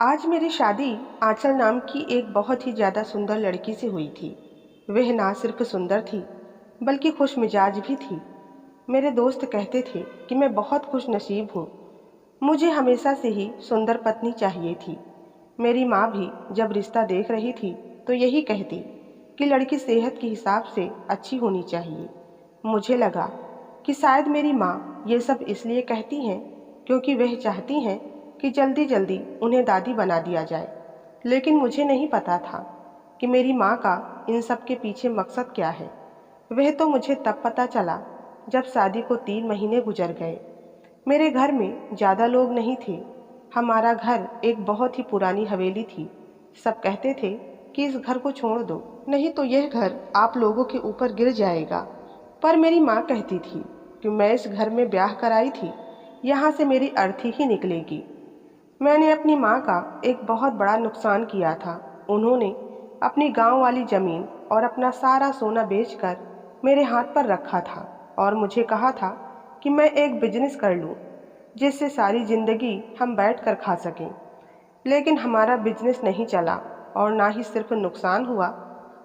आज मेरी शादी आंचल नाम की एक बहुत ही ज़्यादा सुंदर लड़की से हुई थी। वह ना सिर्फ सुंदर थी बल्कि खुश मिजाज भी थी। मेरे दोस्त कहते थे कि मैं बहुत खुश नसीब हूँ। मुझे हमेशा से ही सुंदर पत्नी चाहिए थी। मेरी माँ भी जब रिश्ता देख रही थी तो यही कहती कि लड़की सेहत के हिसाब से अच्छी होनी चाहिए। मुझे लगा कि शायद मेरी माँ ये सब इसलिए कहती हैं क्योंकि वह चाहती हैं कि जल्दी जल्दी उन्हें दादी बना दिया जाए। लेकिन मुझे नहीं पता था कि मेरी माँ का इन सब के पीछे मकसद क्या है। वह तो मुझे तब पता चला जब शादी को 3 महीने गुजर गए। मेरे घर में ज़्यादा लोग नहीं थे। हमारा घर एक बहुत ही पुरानी हवेली थी। सब कहते थे कि इस घर को छोड़ दो, नहीं तो यह घर आप लोगों के ऊपर गिर जाएगा। पर मेरी माँ कहती थी कि मैं इस घर में ब्याह कराई थी, यहाँ से मेरी अर्थी ही निकलेगी। मैंने अपनी माँ का एक बहुत बड़ा नुकसान किया था। उन्होंने अपनी गांव वाली ज़मीन और अपना सारा सोना बेचकर मेरे हाथ पर रखा था और मुझे कहा था कि मैं एक बिजनेस कर लूँ जिससे सारी ज़िंदगी हम बैठ कर खा सकें। लेकिन हमारा बिजनेस नहीं चला और ना ही सिर्फ नुकसान हुआ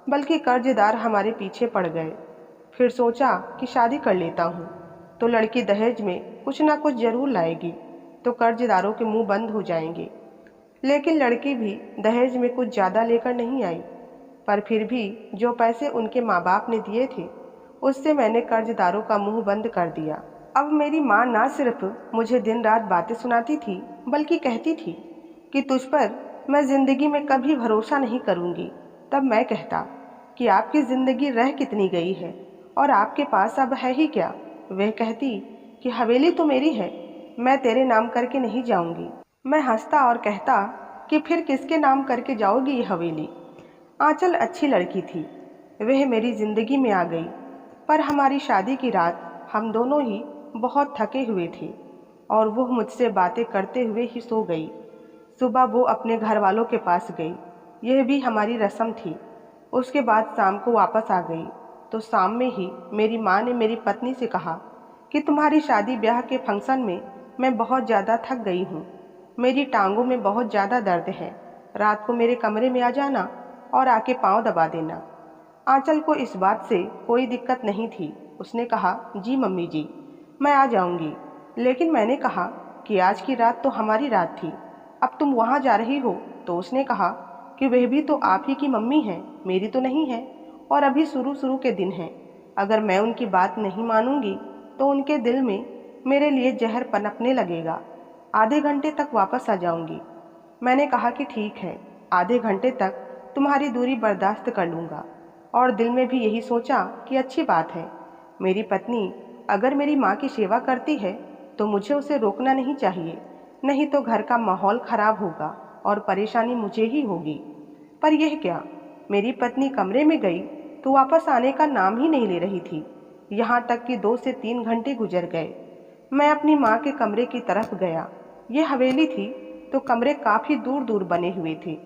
बल्कि कर्जदार हमारे पीछे पड़ गए। फिर सोचा कि शादी कर लेता हूँ तो लड़की दहेज में कुछ ना कुछ ज़रूर लाएगी तो कर्जदारों के मुंह बंद हो जाएंगे। लेकिन लड़की भी दहेज में कुछ ज़्यादा लेकर नहीं आई, पर फिर भी जो पैसे उनके माँ बाप ने दिए थे उससे मैंने कर्जदारों का मुंह बंद कर दिया। अब मेरी माँ ना सिर्फ मुझे दिन रात बातें सुनाती थी बल्कि कहती थी कि तुझ पर मैं ज़िंदगी में कभी भरोसा नहीं करूँगी। तब मैं कहता कि आपकी ज़िंदगी रह कितनी गई है और आपके पास अब है ही क्या। वह कहती कि हवेली तो मेरी है, मैं तेरे नाम करके नहीं जाऊंगी। मैं हंसता और कहता कि फिर किसके नाम करके जाओगी ये हवेली। आंचल अच्छी लड़की थी, वह मेरी ज़िंदगी में आ गई। पर हमारी शादी की रात हम दोनों ही बहुत थके हुए थे और वो मुझसे बातें करते हुए ही सो गई। सुबह वो अपने घर वालों के पास गई, यह भी हमारी रस्म थी। उसके बाद शाम को वापस आ गई तो शाम में ही मेरी माँ ने मेरी पत्नी से कहा कि तुम्हारी शादी ब्याह के फंक्शन में मैं बहुत ज़्यादा थक गई हूँ, मेरी टांगों में बहुत ज़्यादा दर्द है। रात को मेरे कमरे में आ जाना और आके पाँव दबा देना। आंचल को इस बात से कोई दिक्कत नहीं थी। उसने कहा, जी मम्मी जी, मैं आ जाऊंगी। लेकिन मैंने कहा कि आज की रात तो हमारी रात थी, अब तुम वहाँ जा रही हो। तो उसने कहा कि वह भी तो आप ही की मम्मी है, मेरी तो नहीं है, और अभी शुरू शुरू के दिन हैं। अगर मैं उनकी बात नहीं मानूंगी तो उनके दिल में मेरे लिए जहर पनपने लगेगा। आधे घंटे तक वापस आ जाऊंगी। मैंने कहा कि ठीक है, आधे घंटे तक तुम्हारी दूरी बर्दाश्त कर लूँगा। और दिल में भी यही सोचा कि अच्छी बात है, मेरी पत्नी अगर मेरी माँ की सेवा करती है तो मुझे उसे रोकना नहीं चाहिए, नहीं तो घर का माहौल खराब होगा और परेशानी मुझे ही होगी। पर यह क्या, मेरी पत्नी कमरे में गई तो वापस आने का नाम ही नहीं ले रही थी। यहाँ तक कि 2 से 3 घंटे गुजर गए। मैं अपनी माँ के कमरे की तरफ गया। ये हवेली थी तो कमरे काफ़ी दूर दूर बने हुए थे।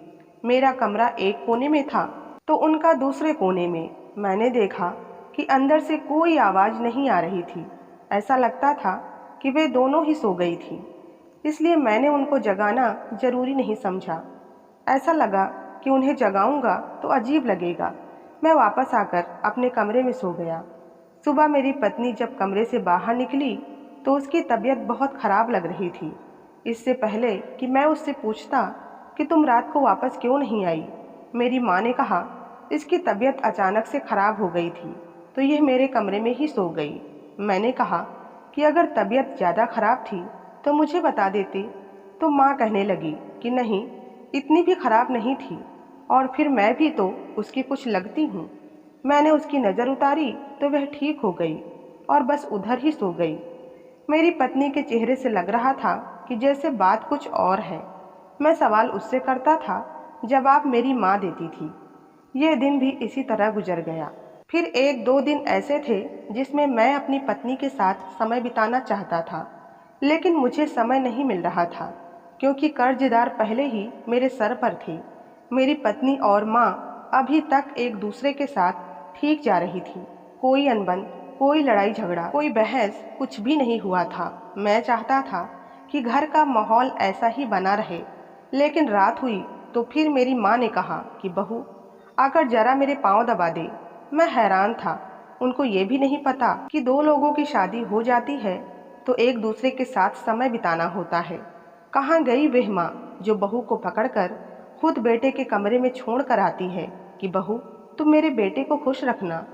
मेरा कमरा एक कोने में था तो उनका दूसरे कोने में। मैंने देखा कि अंदर से कोई आवाज़ नहीं आ रही थी। ऐसा लगता था कि वे दोनों ही सो गई थी, इसलिए मैंने उनको जगाना जरूरी नहीं समझा। ऐसा लगा कि उन्हें जगाऊंगा तो अजीब लगेगा। मैं वापस आकर अपने कमरे में सो गया। सुबह मेरी पत्नी जब कमरे से बाहर निकली तो उसकी तबीयत बहुत ख़राब लग रही थी। इससे पहले कि मैं उससे पूछता कि तुम रात को वापस क्यों नहीं आई, मेरी माँ ने कहा इसकी तबीयत अचानक से ख़राब हो गई थी तो यह मेरे कमरे में ही सो गई। मैंने कहा कि अगर तबीयत ज़्यादा ख़राब थी तो मुझे बता देते। तो माँ कहने लगी कि नहीं, इतनी भी ख़राब नहीं थी, और फिर मैं भी तो उसकी कुछ लगती हूँ। मैंने उसकी नज़र उतारी तो वह ठीक हो गई और बस उधर ही सो गई। मेरी पत्नी के चेहरे से लग रहा था कि जैसे बात कुछ और है। मैं सवाल उससे करता था, जवाब मेरी माँ देती थी। यह दिन भी इसी तरह गुजर गया। फिर 1-2 दिन ऐसे थे जिसमें मैं अपनी पत्नी के साथ समय बिताना चाहता था, लेकिन मुझे समय नहीं मिल रहा था क्योंकि कर्जदार पहले ही मेरे सर पर थे। मेरी पत्नी और माँ अभी तक एक दूसरे के साथ ठीक जा रही थी। कोई अनबन, कोई लड़ाई झगड़ा, कोई बहस कुछ भी नहीं हुआ था। मैं चाहता था कि घर का माहौल ऐसा ही बना रहे, लेकिन रात हुई तो फिर मेरी माँ ने कहा कि बहू आकर जरा मेरे पाँव दबा दे। मैं हैरान था। उनको ये भी नहीं पता कि दो लोगों की शादी हो जाती है तो एक दूसरे के साथ समय बिताना होता है। कहाँ गई वह माँ जो बहू को पकड़कर खुद बेटे के कमरे में छोड़ कर आती है कि बहू तुम मेरे बेटे को खुश रखना।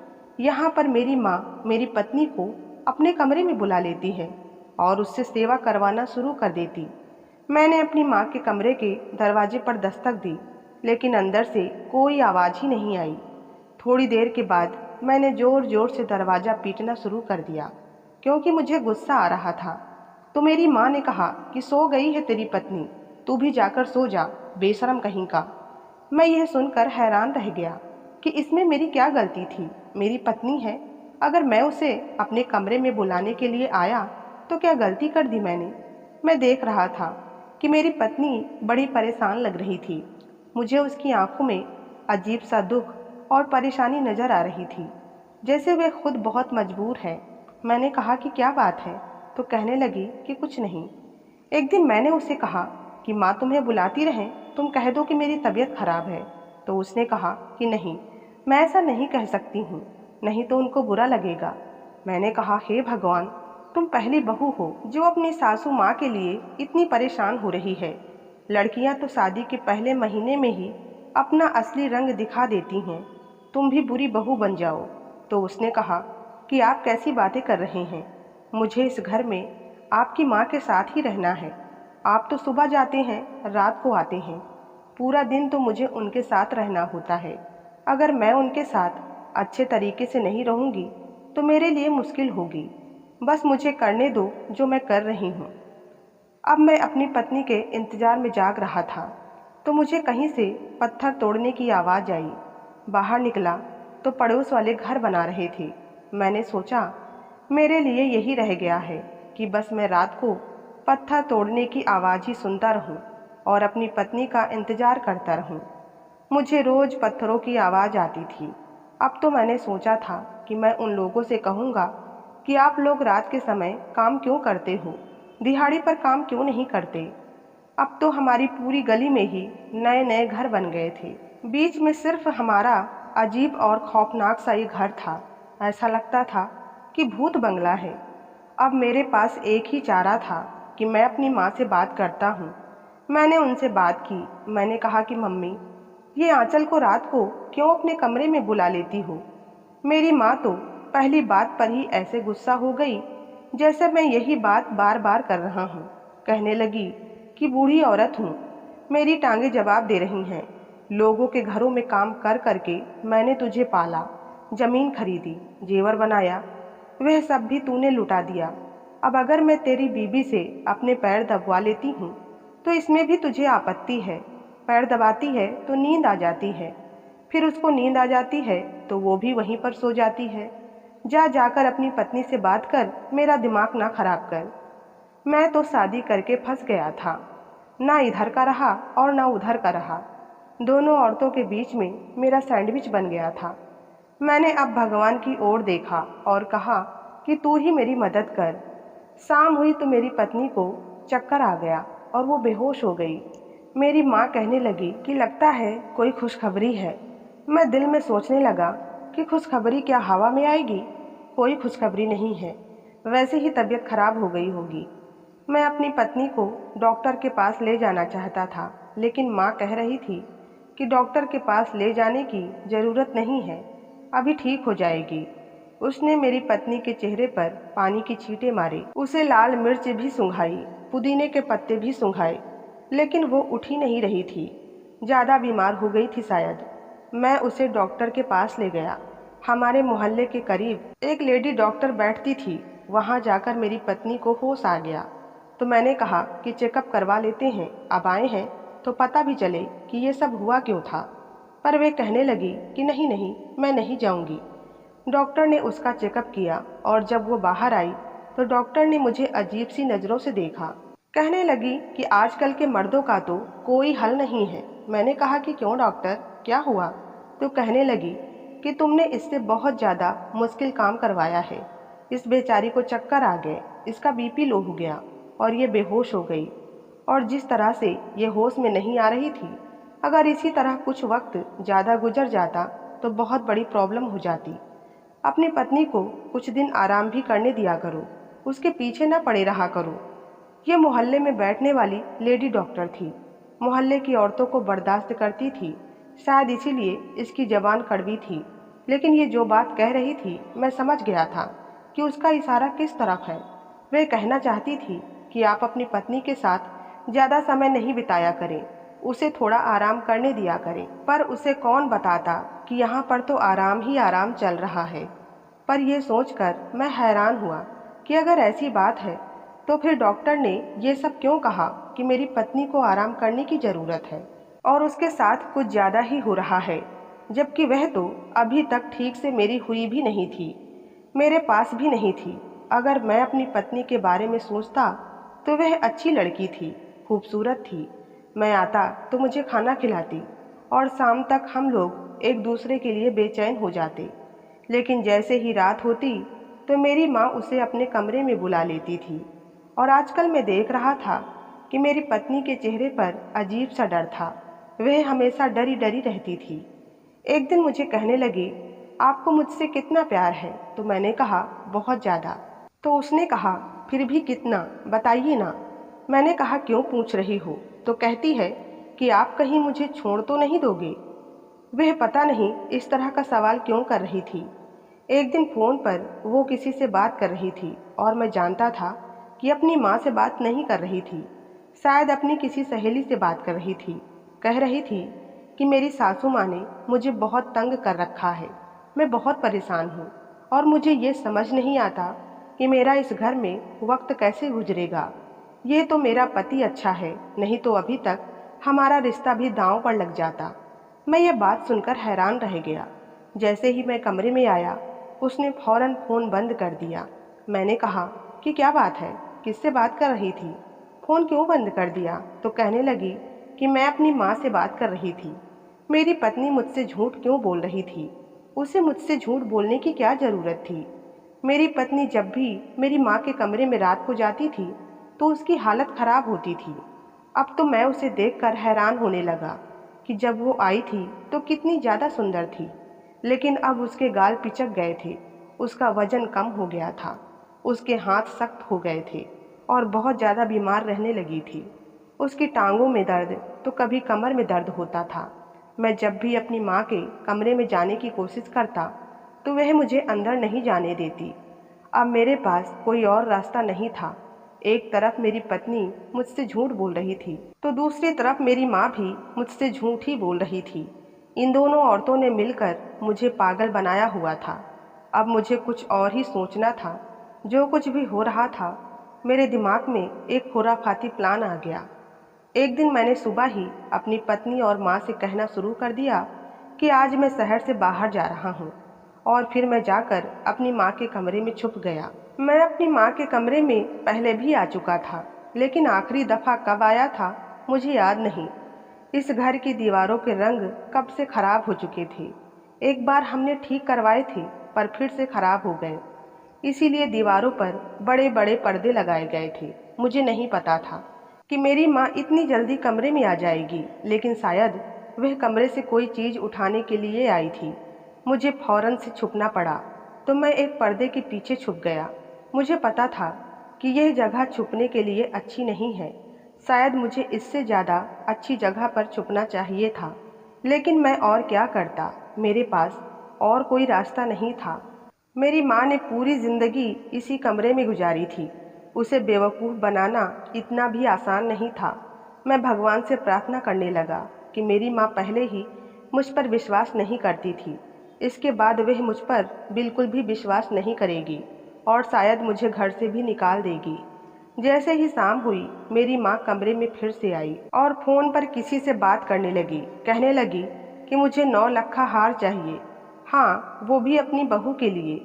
यहाँ पर मेरी माँ मेरी पत्नी को अपने कमरे में बुला लेती है और उससे सेवा करवाना शुरू कर देती। मैंने अपनी माँ के कमरे के दरवाजे पर दस्तक दी, लेकिन अंदर से कोई आवाज़ ही नहीं आई। थोड़ी देर के बाद मैंने ज़ोर ज़ोर से दरवाज़ा पीटना शुरू कर दिया, क्योंकि मुझे गुस्सा आ रहा था। तो मेरी माँ ने कहा कि सो गई है तेरी पत्नी, तू भी जाकर सो जा, बेशरम कहीं का। मैं यह सुनकर हैरान रह गया कि इसमें मेरी क्या गलती थी। मेरी पत्नी है, अगर मैं उसे अपने कमरे में बुलाने के लिए आया तो क्या गलती कर दी मैंने। मैं देख रहा था कि मेरी पत्नी बड़ी परेशान लग रही थी। मुझे उसकी आंखों में अजीब सा दुख और परेशानी नजर आ रही थी, जैसे वे खुद बहुत मजबूर है। मैंने कहा कि क्या बात है, तो कहने लगी कि कुछ नहीं। एक दिन मैंने उसे कहा कि माँ तुम्हें बुलाती रहें, तुम कह दो कि मेरी तबीयत खराब है। तो उसने कहा कि नहीं, मैं ऐसा नहीं कह सकती हूँ, नहीं तो उनको बुरा लगेगा। मैंने कहा हे भगवान, तुम पहली बहू हो जो अपनी सासू माँ के लिए इतनी परेशान हो रही है। लड़कियाँ तो शादी के पहले महीने में ही अपना असली रंग दिखा देती हैं, तुम भी बुरी बहू बन जाओ। तो उसने कहा कि आप कैसी बातें कर रहे हैं, मुझे इस घर में आपकी माँ के साथ ही रहना है। आप तो सुबह जाते हैं, रात को आते हैं, पूरा दिन तो मुझे उनके साथ रहना होता है। अगर मैं उनके साथ अच्छे तरीके से नहीं रहूँगी तो मेरे लिए मुश्किल होगी। बस मुझे करने दो जो मैं कर रही हूँ। अब मैं अपनी पत्नी के इंतज़ार में जाग रहा था तो मुझे कहीं से पत्थर तोड़ने की आवाज़ आई। बाहर निकला तो पड़ोस वाले घर बना रहे थे। मैंने सोचा मेरे लिए यही रह गया है कि बस मैं रात को पत्थर तोड़ने की आवाज़ ही सुनता रहूं और अपनी पत्नी का इंतज़ार करता रहूं। मुझे रोज़ पत्थरों की आवाज़ आती थी। अब तो मैंने सोचा था कि मैं उन लोगों से कहूँगा कि आप लोग रात के समय काम क्यों करते हो, दिहाड़ी पर काम क्यों नहीं करते। अब तो हमारी पूरी गली में ही नए नए घर बन गए थे, बीच में सिर्फ हमारा अजीब और खौफनाक सा ये घर था। ऐसा लगता था कि भूत बंगला है। अब मेरे पास एक ही चारा था कि मैं अपनी माँ से बात करता हूँ। मैंने उनसे बात की। मैंने कहा कि मम्मी, ये आंचल को रात को क्यों अपने कमरे में बुला लेती हो। मेरी माँ तो पहली बात पर ही ऐसे गुस्सा हो गई जैसे मैं यही बात बार बार कर रहा हूँ। कहने लगी कि बूढ़ी औरत हूँ, मेरी टांगें जवाब दे रही हैं। लोगों के घरों में काम कर करके मैंने तुझे पाला, जमीन खरीदी, जेवर बनाया, वह सब भी तूने लुटा दिया। अब अगर मैं तेरी बीबी से अपने पैर दबवा लेती हूँ तो इसमें भी तुझे आपत्ति है। पैर दबाती है तो नींद आ जाती है, फिर उसको नींद आ जाती है तो वो भी वहीं पर सो जाती है। जा जाकर अपनी पत्नी से बात कर, मेरा दिमाग ना खराब कर। मैं तो शादी करके फंस गया था, ना इधर का रहा और ना उधर का रहा। दोनों औरतों के बीच में मेरा सैंडविच बन गया था। मैंने अब भगवान की ओर देखा और कहा कि तू ही मेरी मदद कर। शाम हुई तो मेरी पत्नी को चक्कर आ गया और वो बेहोश हो गई। मेरी माँ कहने लगी कि लगता है कोई खुशखबरी है। मैं दिल में सोचने लगा कि खुशखबरी क्या हवा में आएगी, कोई खुशखबरी नहीं है, वैसे ही तबीयत खराब हो गई होगी। मैं अपनी पत्नी को डॉक्टर के पास ले जाना चाहता था, लेकिन माँ कह रही थी कि डॉक्टर के पास ले जाने की ज़रूरत नहीं है, अभी ठीक हो जाएगी। उसने मेरी पत्नी के चेहरे पर पानी की छींटे मारी, उसे लाल मिर्च भी सुंघाई, पुदीने के पत्ते भी सुंघाए, लेकिन वो उठ ही नहीं रही थी। ज़्यादा बीमार हो गई थी शायद। मैं उसे डॉक्टर के पास ले गया। हमारे मोहल्ले के करीब एक लेडी डॉक्टर बैठती थी। वहाँ जाकर मेरी पत्नी को होश आ गया तो मैंने कहा कि चेकअप करवा लेते हैं, अब आए हैं तो पता भी चले कि ये सब हुआ क्यों था। पर वे कहने लगी कि नहीं नहीं, मैं नहीं जाऊंगी। डॉक्टर ने उसका चेकअप किया और जब वो बाहर आई तो डॉक्टर ने मुझे अजीब सी नज़रों से देखा। कहने लगी कि आजकल के मर्दों का तो कोई हल नहीं है। मैंने कहा कि क्यों डॉक्टर, क्या हुआ। तो कहने लगी कि तुमने इससे बहुत ज़्यादा मुश्किल काम करवाया है। इस बेचारी को चक्कर आ गए, इसका बीपी लो हो गया और ये बेहोश हो गई। और जिस तरह से ये होश में नहीं आ रही थी, अगर इसी तरह कुछ वक्त ज़्यादा गुजर जाता तो बहुत बड़ी प्रॉब्लम हो जाती। अपनी पत्नी को कुछ दिन आराम भी करने दिया करो, उसके पीछे न पड़े रहा करो। ये मोहल्ले में बैठने वाली लेडी डॉक्टर थी। मोहल्ले की औरतों को बर्दाश्त करती थी, शायद इसीलिए इसकी जबान कड़वी थी। लेकिन ये जो बात कह रही थी, मैं समझ गया था कि उसका इशारा किस तरफ है। वह कहना चाहती थी कि आप अपनी पत्नी के साथ ज़्यादा समय नहीं बिताया करें, उसे थोड़ा आराम करने दिया करें। पर उसे कौन बताता कि यहाँ पर तो आराम ही आराम चल रहा है। पर यह सोचकर मैं हैरान हुआ कि अगर ऐसी बात है तो फिर डॉक्टर ने ये सब क्यों कहा कि मेरी पत्नी को आराम करने की ज़रूरत है और उसके साथ कुछ ज़्यादा ही हो रहा है, जबकि वह तो अभी तक ठीक से मेरी हुई भी नहीं थी, मेरे पास भी नहीं थी। अगर मैं अपनी पत्नी के बारे में सोचता तो वह अच्छी लड़की थी, खूबसूरत थी। मैं आता तो मुझे खाना खिलाती और शाम तक हम लोग एक दूसरे के लिए बेचैन हो जाते। लेकिन जैसे ही रात होती तो मेरी माँ उसे अपने कमरे में बुला लेती थी। और आजकल मैं देख रहा था कि मेरी पत्नी के चेहरे पर अजीब सा डर था। वह हमेशा डरी डरी रहती थी। एक दिन मुझे कहने लगी, आपको मुझसे कितना प्यार है? तो मैंने कहा, बहुत ज़्यादा। तो उसने कहा, फिर भी कितना, बताइए ना। मैंने कहा, क्यों पूछ रही हो? तो कहती है कि आप कहीं मुझे छोड़ तो नहीं दोगे। वह पता नहीं इस तरह का सवाल क्यों कर रही थी। एक दिन फ़ोन पर वो किसी से बात कर रही थी और मैं जानता था कि अपनी माँ से बात नहीं कर रही थी, शायद अपनी किसी सहेली से बात कर रही थी। कह रही थी कि मेरी सासू माँ ने मुझे बहुत तंग कर रखा है, मैं बहुत परेशान हूँ और मुझे ये समझ नहीं आता कि मेरा इस घर में वक्त कैसे गुजरेगा। ये तो मेरा पति अच्छा है, नहीं तो अभी तक हमारा रिश्ता भी दांव पर लग जाता। मैं ये बात सुनकर हैरान रह गया। जैसे ही मैं कमरे में आया, उसने फौरन फ़ोन बंद कर दिया। मैंने कहा कि क्या बात है, किससे बात कर रही थी? फ़ोन क्यों बंद कर दिया? तो कहने लगी कि मैं अपनी माँ से बात कर रही थी। मेरी पत्नी मुझसे झूठ क्यों बोल रही थी? उसे मुझसे झूठ बोलने की क्या ज़रूरत थी? मेरी पत्नी जब भी मेरी माँ के कमरे में रात को जाती थी तो उसकी हालत ख़राब होती थी। अब तो मैं उसे देखकर हैरान होने लगा कि जब वो आई थी तो कितनी ज़्यादा सुंदर थी, लेकिन अब उसके गाल पिचक गए थे, उसका वजन कम हो गया था, उसके हाथ सख्त हो गए थे और बहुत ज़्यादा बीमार रहने लगी थी। उसकी टांगों में दर्द तो कभी कमर में दर्द होता था। मैं जब भी अपनी माँ के कमरे में जाने की कोशिश करता तो वह मुझे अंदर नहीं जाने देती। अब मेरे पास कोई और रास्ता नहीं था। एक तरफ मेरी पत्नी मुझसे झूठ बोल रही थी तो दूसरी तरफ मेरी माँ भी मुझसे झूठ ही बोल रही थी। इन दोनों औरतों ने मिलकर मुझे पागल बनाया हुआ था। अब मुझे कुछ और ही सोचना था। जो कुछ भी हो रहा था, मेरे दिमाग में एक खुराफाती प्लान आ गया। एक दिन मैंने सुबह ही अपनी पत्नी और माँ से कहना शुरू कर दिया कि आज मैं शहर से बाहर जा रहा हूँ, और फिर मैं जाकर अपनी माँ के कमरे में छुप गया। मैं अपनी माँ के कमरे में पहले भी आ चुका था, लेकिन आखिरी दफ़ा कब आया था मुझे याद नहीं। इस घर की दीवारों के रंग कब से खराब हो चुके थे। एक बार हमने ठीक करवाए थे पर फिर से खराब हो गए, इसीलिए दीवारों पर बड़े बड़े पर्दे लगाए गए थे। मुझे नहीं पता था कि मेरी माँ इतनी जल्दी कमरे में आ जाएगी, लेकिन शायद वह कमरे से कोई चीज़ उठाने के लिए आई थी। मुझे फौरन से छुपना पड़ा, तो मैं एक पर्दे के पीछे छुप गया। मुझे पता था कि यह जगह छुपने के लिए अच्छी नहीं है, शायद मुझे इससे ज़्यादा अच्छी जगह पर छुपना चाहिए था, लेकिन मैं और क्या करता, मेरे पास और कोई रास्ता नहीं था। मेरी माँ ने पूरी ज़िंदगी इसी कमरे में गुजारी थी। उसे बेवकूफ़ बनाना इतना भी आसान नहीं था। मैं भगवान से प्रार्थना करने लगा कि मेरी माँ पहले ही मुझ पर विश्वास नहीं करती थी, इसके बाद वह मुझ पर बिल्कुल भी विश्वास नहीं करेगी और शायद मुझे घर से भी निकाल देगी। जैसे ही शाम हुई, मेरी माँ कमरे में फिर से आई और फ़ोन पर किसी से बात करने लगी। कहने लगी कि मुझे 9 लक्खा हार चाहिए, हाँ वो भी अपनी बहू के लिए।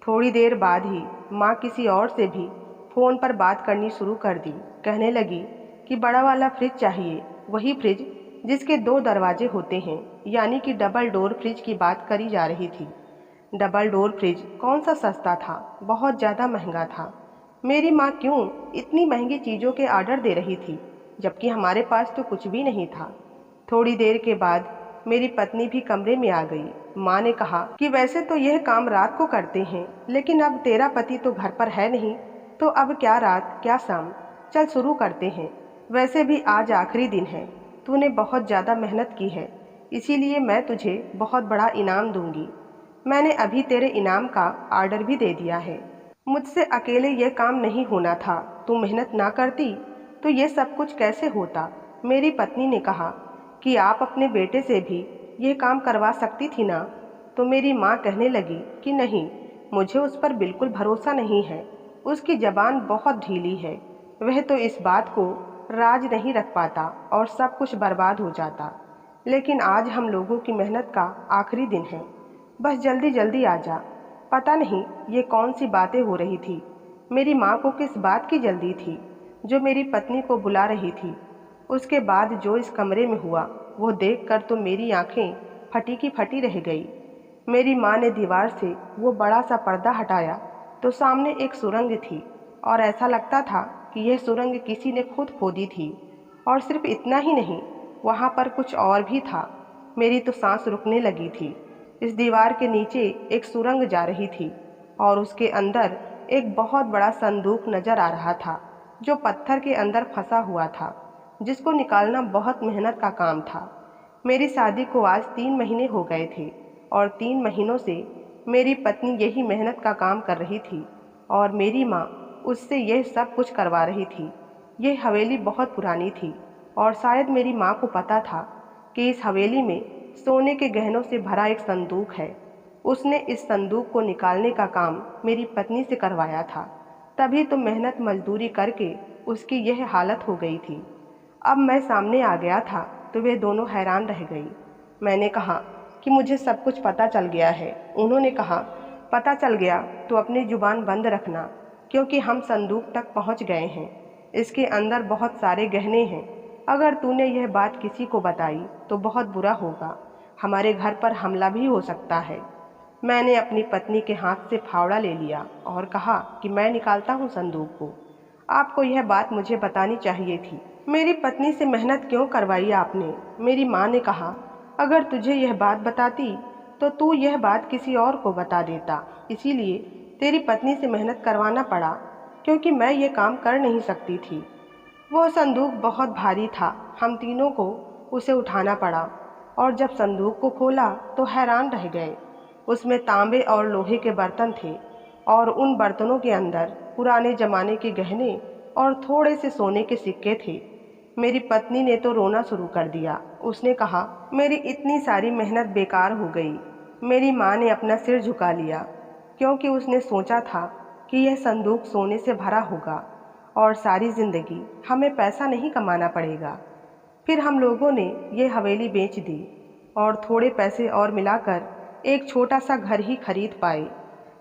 थोड़ी देर बाद ही माँ किसी और से भी फ़ोन पर बात करनी शुरू कर दी। कहने लगी कि बड़ा वाला फ्रिज चाहिए, वही फ्रिज जिसके 2 दरवाजे होते हैं, यानी कि डबल डोर फ्रिज की बात करी जा रही थी। डबल डोर फ्रिज कौन सा सस्ता था, बहुत ज़्यादा महंगा था। मेरी माँ क्यों इतनी महंगी चीज़ों के ऑर्डर दे रही थी? जबकि हमारे पास तो कुछ भी नहीं था। थोड़ी देर के बाद मेरी पत्नी भी कमरे में आ गई। माँ ने कहा कि वैसे तो यह काम रात को करते हैं, लेकिन अब तेरा पति तो घर पर है नहीं, तो अब क्या रात क्या शाम, चल शुरू करते हैं। वैसे भी आज आखिरी दिन है, तूने बहुत ज़्यादा मेहनत की है, इसीलिए मैं तुझे बहुत बड़ा इनाम दूंगी। मैंने अभी तेरे इनाम का ऑर्डर भी दे दिया है। मुझसे अकेले यह काम नहीं होना था, तू मेहनत ना करती तो ये सब कुछ कैसे होता। मेरी पत्नी ने कहा कि आप अपने बेटे से भी ये काम करवा सकती थी ना। तो मेरी माँ कहने लगी कि नहीं, मुझे उस पर बिल्कुल भरोसा नहीं है, उसकी ज़बान बहुत ढीली है, वह तो इस बात को राज नहीं रख पाता और सब कुछ बर्बाद हो जाता। लेकिन आज हम लोगों की मेहनत का आखिरी दिन है, बस जल्दी जल्दी आ जा। पता नहीं ये कौन सी बातें हो रही थी। मेरी माँ को किस बात की जल्दी थी जो मेरी पत्नी को बुला रही थी। उसके बाद जो इस कमरे में हुआ वो देखकर तो मेरी आंखें फटी की फटी रह गई। मेरी माँ ने दीवार से वो बड़ा सा पर्दा हटाया तो सामने एक सुरंग थी, और ऐसा लगता था कि यह सुरंग किसी ने खुद खोदी थी। और सिर्फ इतना ही नहीं, वहाँ पर कुछ और भी था। मेरी तो सांस रुकने लगी थी। इस दीवार के नीचे एक सुरंग जा रही थी और उसके अंदर एक बहुत बड़ा संदूक नजर आ रहा था, जो पत्थर के अंदर फंसा हुआ था, जिसको निकालना बहुत मेहनत का काम था। मेरी शादी को आज 3 महीने हो गए थे और 3 महीनों से मेरी पत्नी यही मेहनत का काम कर रही थी और मेरी माँ उससे यह सब कुछ करवा रही थी। यह हवेली बहुत पुरानी थी और शायद मेरी माँ को पता था कि इस हवेली में सोने के गहनों से भरा एक संदूक है। उसने इस संदूक को निकालने का काम मेरी पत्नी से करवाया था, तभी तो मेहनत मजदूरी करके उसकी यह हालत हो गई थी। अब मैं सामने आ गया था तो वे दोनों हैरान रह गई। मैंने कहा कि मुझे सब कुछ पता चल गया है। उन्होंने कहा, पता चल गया तो अपनी जुबान बंद रखना, क्योंकि हम संदूक तक पहुंच गए हैं। इसके अंदर बहुत सारे गहने हैं। अगर तूने यह बात किसी को बताई तो बहुत बुरा होगा, हमारे घर पर हमला भी हो सकता है। मैंने अपनी पत्नी के हाथ से फावड़ा ले लिया और कहा कि मैं निकालता हूँ संदूक को। आपको यह बात मुझे बतानी चाहिए थी। मेरी पत्नी से मेहनत क्यों करवाई आपने? मेरी माँ ने कहा, अगर तुझे यह बात बताती तो तू यह बात किसी और को बता देता, इसीलिए तेरी पत्नी से मेहनत करवाना पड़ा, क्योंकि मैं ये काम कर नहीं सकती थी। वो संदूक बहुत भारी था, हम तीनों को उसे उठाना पड़ा और जब संदूक को खोला तो हैरान रह गए। उसमें तांबे और लोहे के बर्तन थे और उन बर्तनों के अंदर पुराने जमाने के गहने और थोड़े से सोने के सिक्के थे। मेरी पत्नी ने तो रोना शुरू कर दिया। उसने कहा, मेरी इतनी सारी मेहनत बेकार हो गई। मेरी माँ ने अपना सिर झुका लिया, क्योंकि उसने सोचा था कि यह संदूक सोने से भरा होगा और सारी ज़िंदगी हमें पैसा नहीं कमाना पड़ेगा। फिर हम लोगों ने ये हवेली बेच दी और थोड़े पैसे और मिलाकर एक छोटा सा घर ही खरीद पाए।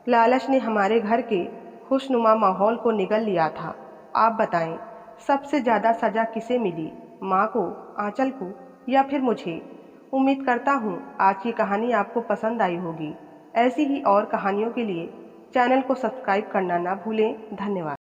लालच ने हमारे घर के खुशनुमा माहौल को निगल लिया था। आप बताएं, सबसे ज़्यादा सज़ा किसे मिली? माँ को, आंचल को, या फिर मुझे? उम्मीद करता हूँ आज की कहानी आपको पसंद आई होगी। ऐसी ही और कहानियों के लिए चैनल को सब्सक्राइब करना ना भूलें। धन्यवाद।